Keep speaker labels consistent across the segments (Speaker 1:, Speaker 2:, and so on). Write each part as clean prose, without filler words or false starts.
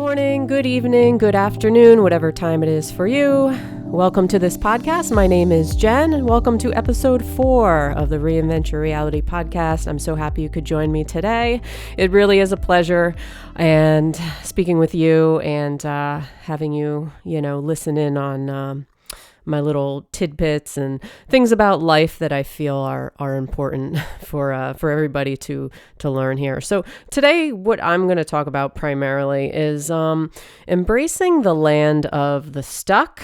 Speaker 1: morning, good evening, good afternoon, whatever time it is for you. Welcome to this podcast. My name is Jen, and welcome to episode 4 of the Reinvent Your Reality Podcast. I'm so happy you could join me today. It really is a pleasure and speaking with you and having you, listen in on my little tidbits and things about life that I feel are important for everybody to learn here. So today, what I'm going to talk about primarily is embracing the land of the stuck,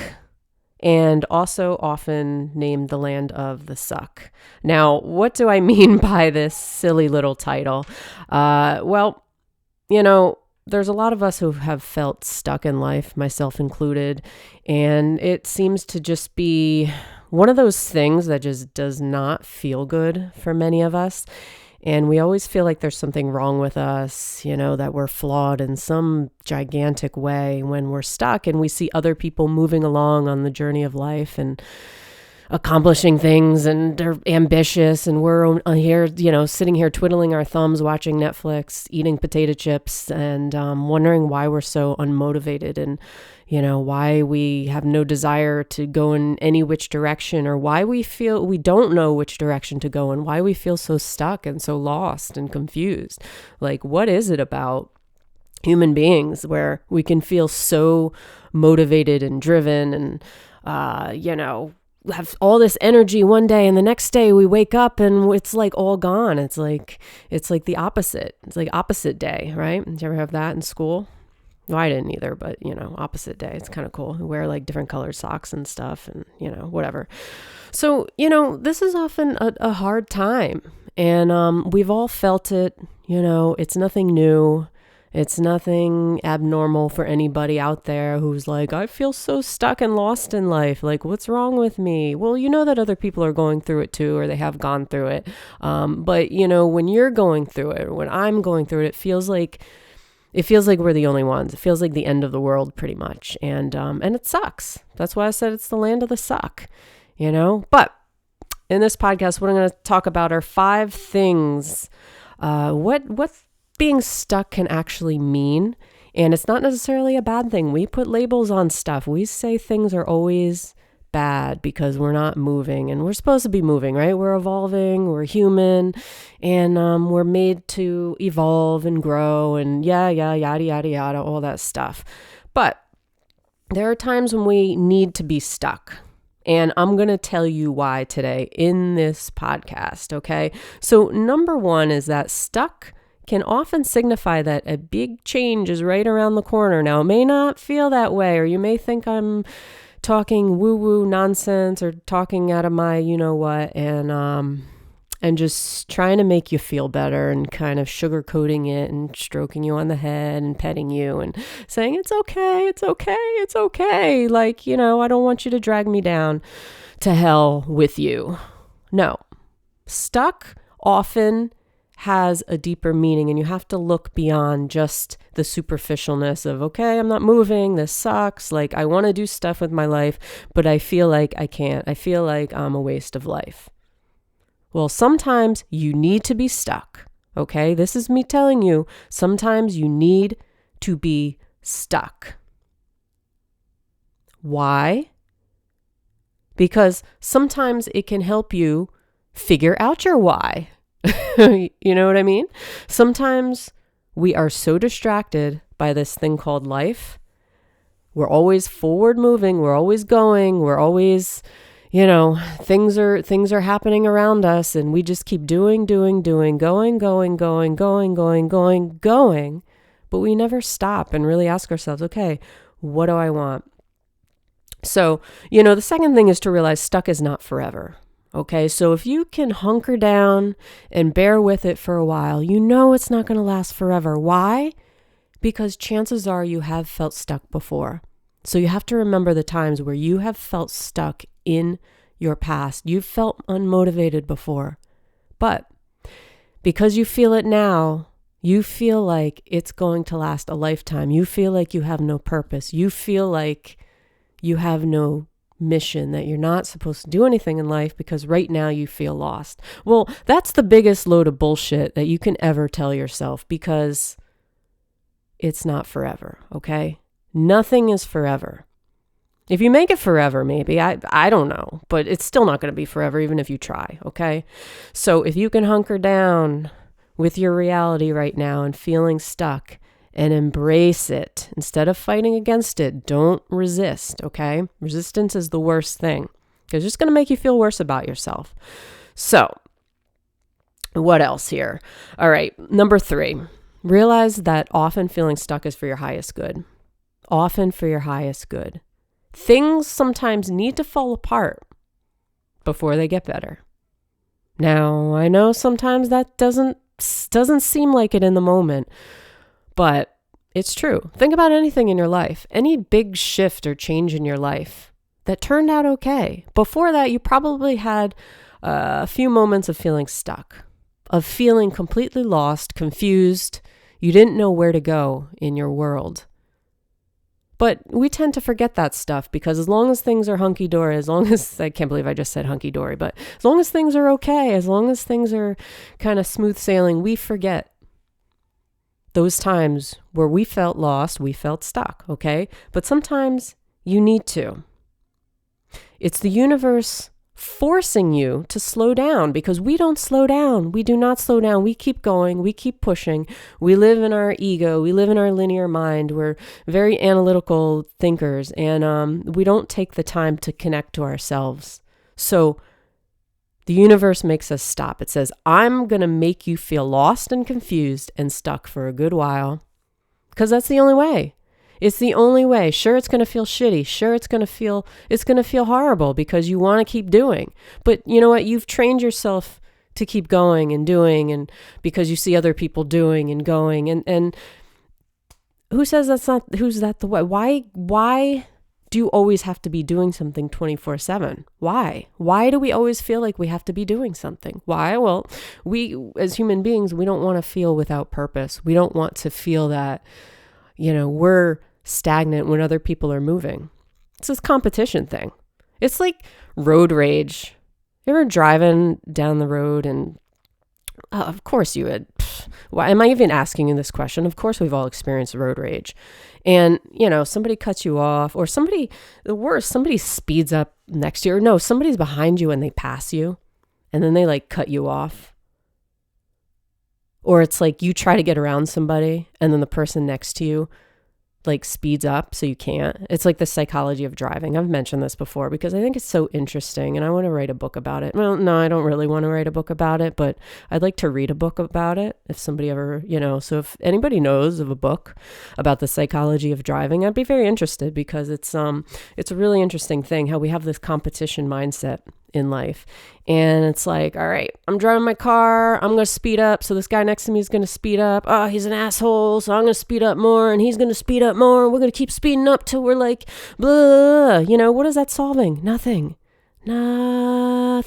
Speaker 1: and also often named the land of the suck. Now, what do I mean by this silly little title? There's a lot of us who have felt stuck in life, myself included, and it seems to just be one of those things that just does not feel good for many of us. And we always feel like there's something wrong with us, that we're flawed in some gigantic way when we're stuck and we see other people moving along on the journey of life and accomplishing things, and they're ambitious, and we're here, sitting here twiddling our thumbs, watching Netflix, eating potato chips, and wondering why we're so unmotivated, and why we have no desire to go in any which direction, or why we feel we don't know which direction to go, and why we feel so stuck and so lost and confused. Like, what is it about human beings where we can feel so motivated and driven and have all this energy one day, and the next day we wake up and it's like all gone. It's like the opposite. It's like opposite day, right? Did you ever have that in school? Well, I didn't either, but opposite day. It's kind of cool. We wear like different colored socks and stuff, and whatever. So, this is often a hard time, and we've all felt it. It's nothing new. It's nothing abnormal for anybody out there who's like, I feel so stuck and lost in life. Like, what's wrong with me? Well, that other people are going through it too, or they have gone through it. But when you're going through it, or when I'm going through it, it feels like we're the only ones. It feels like the end of the world pretty much. And it sucks. That's why I said it's the land of the suck, But in this podcast, what I'm going to talk about are 5 things. What being stuck can actually mean. And it's not necessarily a bad thing. We put labels on stuff. We say things are always bad because we're not moving, and we're supposed to be moving, right? We're evolving, we're human, and we're made to evolve and grow and yada, all that stuff. But there are times when we need to be stuck. And I'm going to tell you why today in this podcast, okay? So number 1 is that stuck can often signify that a big change is right around the corner. Now, it may not feel that way, or you may think I'm talking woo-woo nonsense or talking out of my you-know-what, and just trying to make you feel better and kind of sugarcoating it and stroking you on the head and petting you and saying, it's okay. Like, I don't want you to drag me down to hell with you. No. Stuck often has a deeper meaning, and you have to look beyond just the superficialness of, okay, I'm not moving, this sucks, like I want to do stuff with my life, but I feel like I can't. I feel like I'm a waste of life. Well, sometimes you need to be stuck, okay? This is me telling you, sometimes you need to be stuck. Why? Because sometimes it can help you figure out your why. You know what I mean? Sometimes we are so distracted by this thing called life. We're always forward moving. We're always going. We're always, things are happening around us, and we just keep doing, going. But we never stop and really ask ourselves, okay, what do I want? So, the second thing is to realize stuck is not forever. Okay, so if you can hunker down and bear with it for a while, it's not going to last forever. Why? Because chances are you have felt stuck before. So you have to remember the times where you have felt stuck in your past. You've felt unmotivated before. But because you feel it now, you feel like it's going to last a lifetime. You feel like you have no purpose. You feel like you have no mission, that you're not supposed to do anything in life because right now you feel lost. Well, that's the biggest load of bullshit that you can ever tell yourself, because it's not forever, okay? Nothing is forever. If you make it forever, maybe, I don't know, but it's still not going to be forever even if you try, okay? So if you can hunker down with your reality right now and feeling stuck and embrace it instead of fighting against it, don't resist, okay? Resistance is the worst thing because it's just going to make you feel worse about yourself. So what else here? All right, number 3, realize that often feeling stuck is for your highest good. Often for your highest good. Things sometimes need to fall apart before they get better. Now, I know sometimes that doesn't seem like it in the moment, but it's true. Think about anything in your life, any big shift or change in your life that turned out okay. Before that, you probably had a few moments of feeling stuck, of feeling completely lost, confused. You didn't know where to go in your world. But we tend to forget that stuff because as long as things are hunky-dory, I can't believe I just said hunky-dory, but as long as things are okay, as long as things are kind of smooth sailing, we forget those times where we felt lost, we felt stuck, okay? But sometimes you need to. It's the universe forcing you to slow down because we don't slow down. We do not slow down. We keep going. We keep pushing. We live in our ego. We live in our linear mind. We're very analytical thinkers and we don't take the time to connect to ourselves. So the universe makes us stop. It says, I'm going to make you feel lost and confused and stuck for a good while because that's the only way. It's the only way. Sure, it's going to feel shitty. Sure, it's going to feel horrible because you want to keep doing. But you know what? You've trained yourself to keep going and doing and because you see other people doing and going. And who's that the way? Why do you always have to be doing something 24/7? Why? Why do we always feel like we have to be doing something? Why? Well, we as human beings, we don't want to feel without purpose. We don't want to feel that, we're stagnant when other people are moving. It's this competition thing. It's like road rage. You ever driving down the road and of course you had, why am I even asking you this question? Of course we've all experienced road rage. And, somebody cuts you off or somebody speeds up next to you or no, somebody's behind you and they pass you and then they like cut you off. Or it's like you try to get around somebody and then the person next to you like speeds up so you can't. It's like the psychology of driving. I've mentioned this before because I think it's so interesting and I want to write a book about it. Well, no, I don't really want to write a book about it, but I'd like to read a book about it if somebody ever, so if anybody knows of a book about the psychology of driving, I'd be very interested because it's a really interesting thing how we have this competition mindset in life. And it's like, all right, I'm driving my car. I'm going to speed up. So this guy next to me is going to speed up. Oh, he's an asshole. So I'm going to speed up more and he's going to speed up more. We're going to keep speeding up till we're like, blah, what is that solving? Nothing. All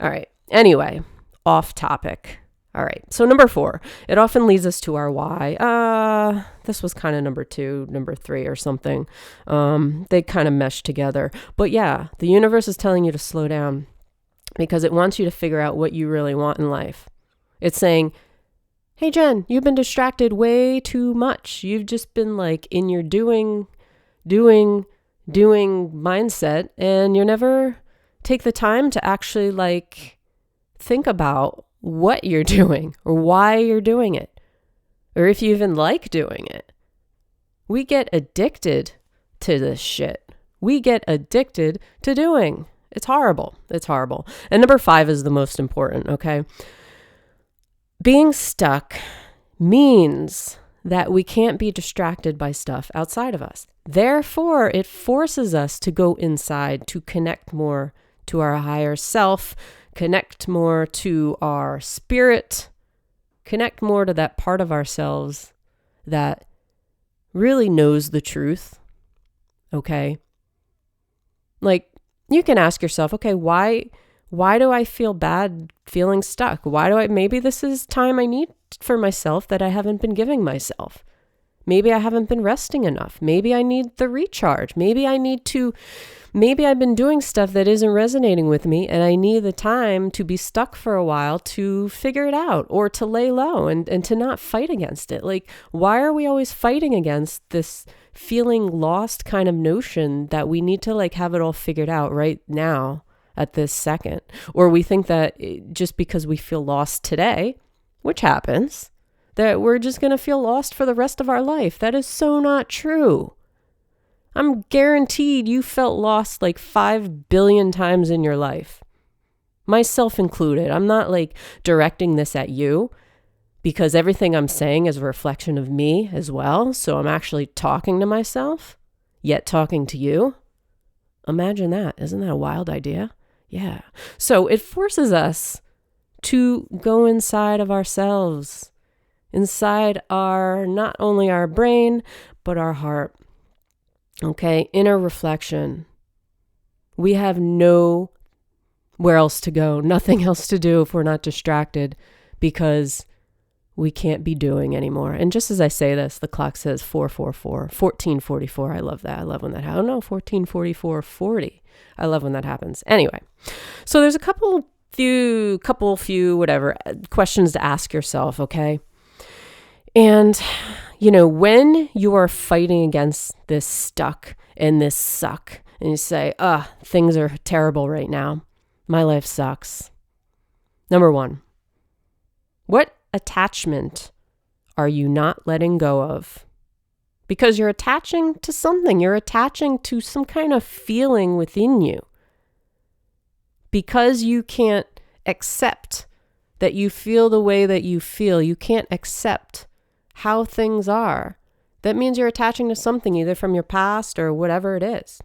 Speaker 1: right. Anyway, off topic. All right. So number 4, it often leads us to our why. This was kind of number 2, number 3 or something. They kind of mesh together. But yeah, the universe is telling you to slow down because it wants you to figure out what you really want in life. It's saying, hey, Jen, you've been distracted way too much. You've just been like in your doing mindset and you never take the time to actually like think about what you're doing or why you're doing it, or if you even like doing it. We get addicted to this shit. We get addicted to doing. It's horrible. It's horrible. And number 5 is the most important, okay? Being stuck means that we can't be distracted by stuff outside of us. Therefore, it forces us to go inside, to connect more to our higher self, connect more to our spirit, connect more to that part of ourselves that really knows the truth, okay? Like, you can ask yourself, okay, why do I feel bad feeling stuck? Maybe this is time I need for myself that I haven't been giving myself. Maybe I haven't been resting enough. Maybe I need the recharge. Maybe I've been doing stuff that isn't resonating with me, and I need the time to be stuck for a while to figure it out, or to lay low and to not fight against it. Like, why are we always fighting against this feeling lost kind of notion that we need to like have it all figured out right now at this second? Or we think that just because we feel lost today, which happens, that we're just going to feel lost for the rest of our life. That is so not true. I'm guaranteed you felt lost like 5 billion times in your life, myself included. I'm not like directing this at you, because everything I'm saying is a reflection of me as well. So I'm actually talking to myself, yet talking to you. Imagine that. Isn't that a wild idea? Yeah. So it forces us to go inside of ourselves, inside not only our brain, but our heart. Okay, inner reflection. We have nowhere else to go, nothing else to do if we're not distracted, because we can't be doing anymore. And just as I say this, the clock says 1444. I love that. I love when that happens. Oh no, 1444:40. I love when that happens. Anyway, so there's a few, whatever, questions to ask yourself, okay? And, when you are fighting against this stuck and this suck, and you say, things are terrible right now. My life sucks. Number one, what attachment are you not letting go of? Because you're attaching to something. You're attaching to some kind of feeling within you. Because you can't accept that you feel the way that you feel. You can't accept how things are. That means you're attaching to something, either from your past or whatever it is.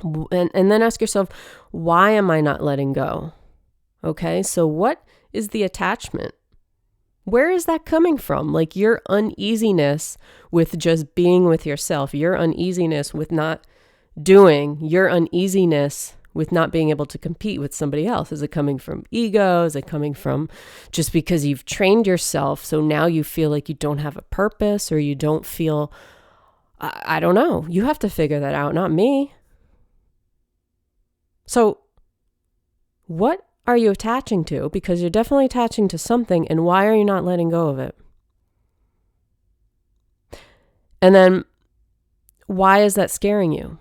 Speaker 1: And then ask yourself, why am I not letting go? Okay, so what is the attachment? Where is that coming from? Like your uneasiness with just being with yourself, your uneasiness with not doing, your uneasiness with not being able to compete with somebody else. Is it coming from ego? Is it coming from just because you've trained yourself, so now you feel like you don't have a purpose, or you don't feel, I don't know. You have to figure that out, not me. So what are you attaching to? Because you're definitely attaching to something, and why are you not letting go of it? And then why is that scaring you?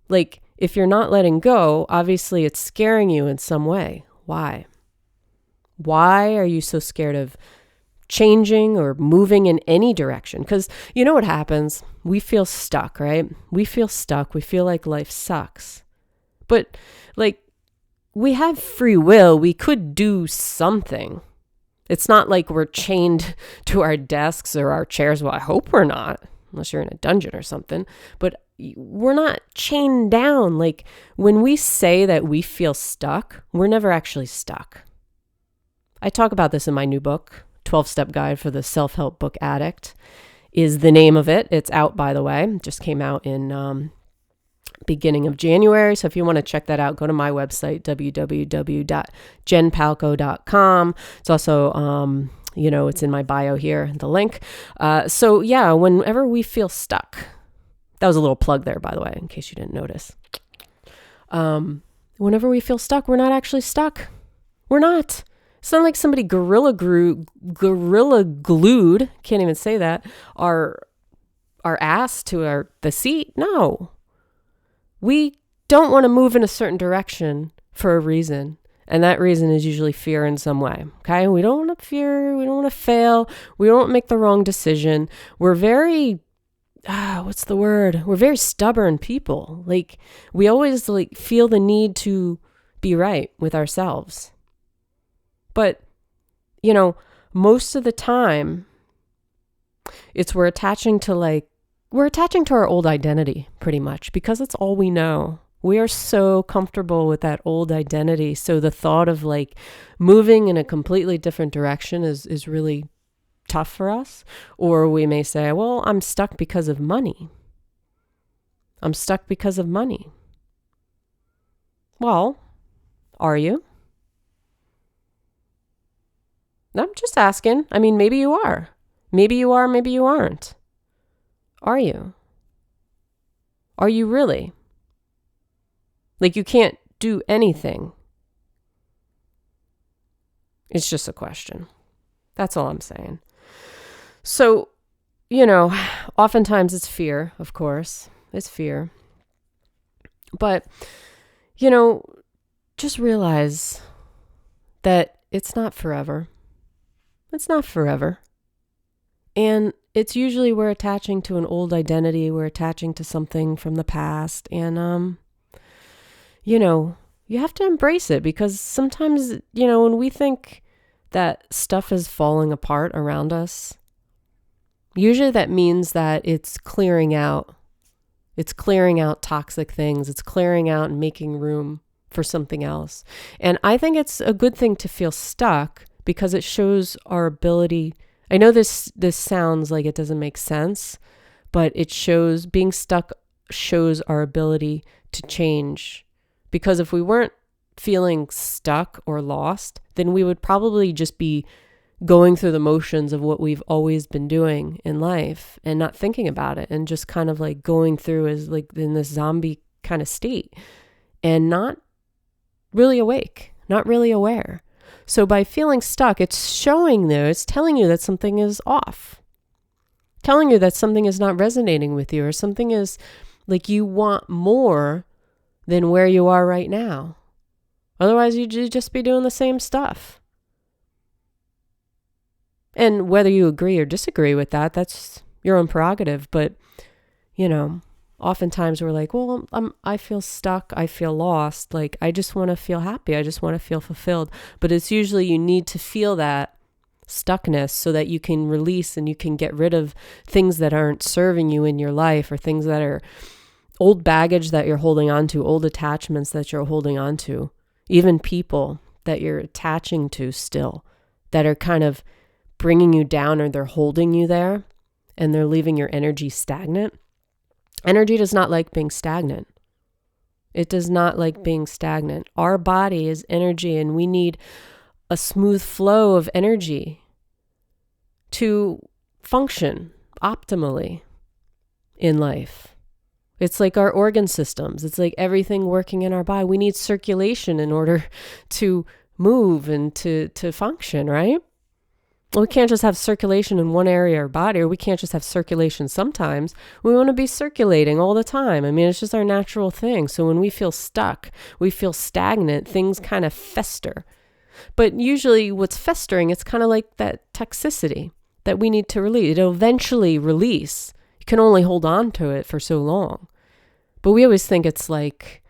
Speaker 1: Like, if you're not letting go, obviously it's scaring you in some way. Why? Why are you so scared of changing or moving in any direction? Because you know what happens? We feel stuck, right? We feel stuck. We feel like life sucks. But like, we have free will. We could do something. It's not like we're chained to our desks or our chairs. Well, I hope we're not, unless you're in a dungeon or something. But we're not chained down. Like, when we say that we feel stuck, we're never actually stuck. I talk about this in my new book, 12-Step Guide for the Self-Help Book Addict is the name of it. It's out, by the way. It just came out in beginning of January. So if you want to check that out, go to my website, www.jenpalco.com. It's also, it's in my bio here, the link. So yeah, whenever we feel stuck, that was a little plug there, by the way, in case you didn't notice. Whenever we feel stuck, we're not actually stuck. We're not. It's not like somebody gorilla glued, can't even say that, our ass to the seat. No. We don't want to move in a certain direction for a reason. And that reason is usually fear in some way. Okay. We don't want to fear. We don't want to fail. We don't make the wrong decision. We're very, We're very stubborn people. Like, we always feel the need to be right with ourselves. But, most of the time we're attaching to our old identity pretty much, because it's all we know. We are so comfortable with that old identity. So the thought of moving in a completely different direction is really tough for us. Or we may say, well, I'm stuck because of money. I'm stuck because of money. Well, are you? I'm just asking. I mean, maybe you are. Maybe you are, maybe you aren't. Are you? Are you really? Like you can't do anything. It's just a question. That's all I'm saying. So, oftentimes it's fear, of course. It's fear. But, just realize that it's not forever. It's not forever. And it's usually we're attaching to an old identity. We're attaching to something from the past. And, you have to embrace it because sometimes, when we think that stuff is falling apart around us, usually that means that it's clearing out. It's clearing out toxic things. It's clearing out and making room for something else. And I think it's a good thing to feel stuck because it shows our ability. I know this sounds like it doesn't make sense, but being stuck shows our ability to change. Because if we weren't feeling stuck or lost, then we would probably just be going through the motions of what we've always been doing in life and not thinking about it and just kind of like going through as like in this zombie kind of state and not really awake, not really aware. So by feeling stuck, it's telling you that something is off, telling you that something is not resonating with you or something is like you want more than where you are right now. Otherwise, you'd just be doing the same stuff. And whether you agree or disagree with that, that's your own prerogative. But, oftentimes we're like, well, I feel stuck. I feel lost. Like, I just want to feel happy. I just want to feel fulfilled. But it's usually you need to feel that stuckness so that you can release and you can get rid of things that aren't serving you in your life or things that are old baggage that you're holding on to, old attachments that you're holding on to, even people that you're attaching to still that are kind of bringing you down or they're holding you there and they're leaving your energy stagnant. Energy does not like being stagnant. It does not like being stagnant. Our body is energy and we need a smooth flow of energy to function optimally in life. It's like our organ systems. It's like everything working in our body. We need circulation in order to move and to function, right? We can't just have circulation in one area of our body, or we can't just have circulation sometimes. We want to be circulating all the time. I mean, it's just our natural thing. So when we feel stuck, we feel stagnant, things kind of fester. But usually what's festering, it's kind of like that toxicity that we need to release. It'll eventually release. You can only hold on to it for so long. But we always think it's like,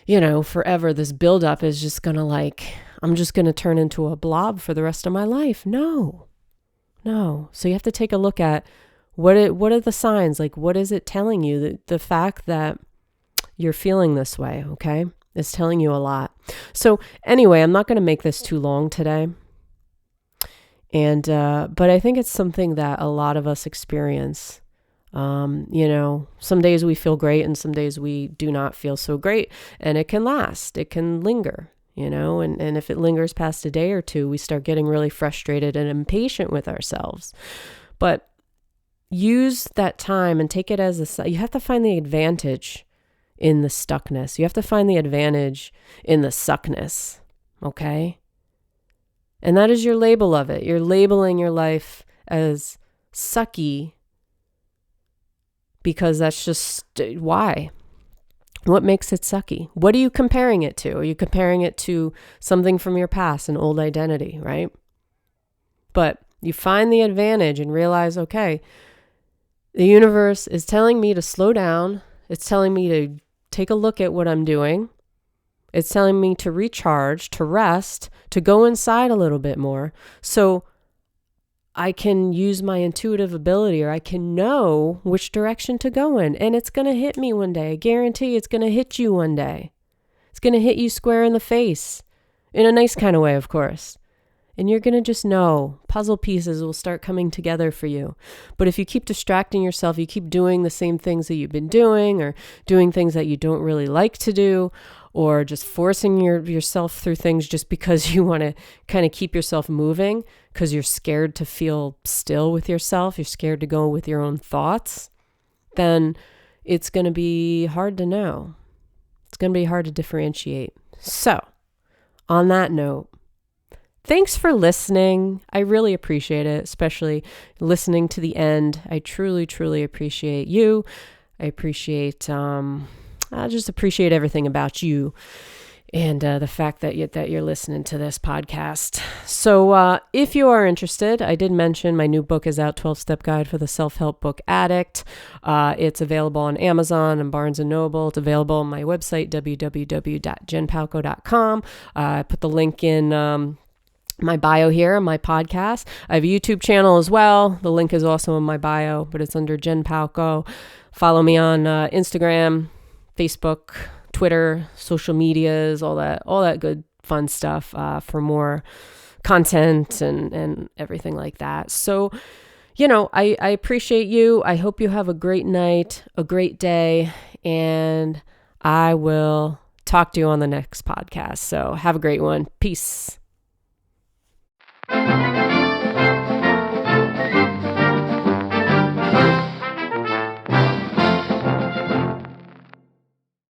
Speaker 1: forever. This buildup is just going to I'm just going to turn into a blob for the rest of my life. No. So you have to take a look at what are the signs? Like, what is it telling you? The fact that you're feeling this way, okay, is telling you a lot. So anyway, I'm not going to make this too long today. And, but I think it's something that a lot of us experience. Some days we feel great and some days we do not feel so great, and it can last, it can linger, and if it lingers past a day or two, we start getting really frustrated and impatient with ourselves. But use that time and take it as you have to find the advantage in the stuckness. You have to find the advantage in the suckness. Okay. And that is your label of it. You're labeling your life as sucky because that's just why. What makes it sucky? What are you comparing it to? Are you comparing it to something from your past, an old identity, right? But you find the advantage and realize, okay, the universe is telling me to slow down. It's telling me to take a look at what I'm doing. It's telling me to recharge, to rest, to go inside a little bit more. So I can use my intuitive ability, or I can know which direction to go in. And it's going to hit me one day. I guarantee it's going to hit you one day. It's going to hit you square in the face, in a nice kind of way, of course. And you're going to just know puzzle pieces will start coming together for you. But if you keep distracting yourself, you keep doing the same things that you've been doing, or doing things that you don't really like to do, or just forcing yourself through things just because you want to kind of keep yourself moving because you're scared to feel still with yourself. You're scared to go with your own thoughts. then it's going to be hard to know. It's going to be hard to differentiate. So, on that note, thanks for listening. I really appreciate it, especially listening to the end. I truly, truly appreciate you. I just appreciate everything about you and the fact that you're listening to this podcast. So if you are interested, I did mention my new book is out, 12-Step Guide for the Self-Help Book Addict. It's available on Amazon and Barnes & Noble. It's available on my website, www.jenpalco.com. I put the link in my bio here on my podcast. I have a YouTube channel as well. The link is also in my bio, but it's under Jen Palco. Follow me on Instagram, Facebook, Twitter, social medias, all that good fun stuff for more content and everything like that. So, I appreciate you. I hope you have a great night, a great day, and I will talk to you on the next podcast. So have a great one. Peace.